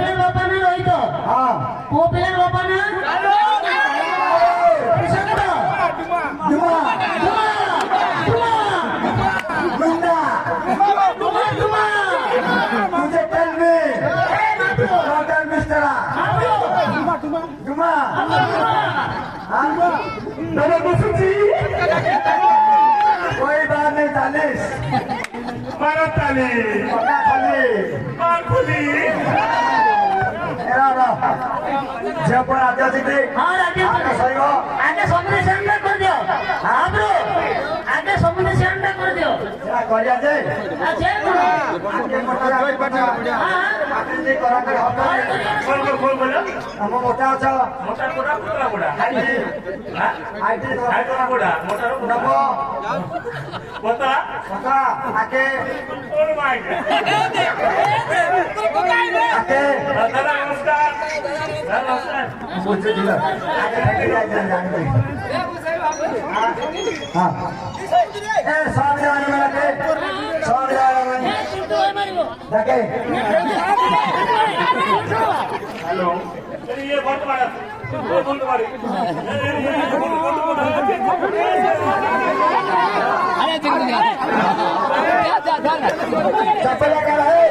pillar बापा ना रोहित हाँ वो पिलर बापा ना जुमा गुंडा तुझे टेल मी डॉक्टर मिस्टरा जुमा दोनों कुछ कोई बात नहीं 40 मारा ताले पक्का खाली मार खुली झियो पण राज्य तिकडे हाँ राज्य सही हो आगे समुद्र सेंटर कर दियो हाँ ब्रो आगे समुद्र सेंटर कर दियो क्या करिया जे अच्छा आगे मोटा हाँ आगे जे करा करे हम खोल बोला हम मोटा छ मोटा कोड़ा पुतला कोड़ा आईटी हां आईटी हाइड्रा कोड़ा मोटा नबो पता पक्का आके और माइक आके दादा नमस्कार नमस्कार मुझे दिला आके बैठ जाए हां ए सब जाने वाला के सब जाने वाला देखे हेलो ये बंद मारा वो बंद मारी चप्पल लगा है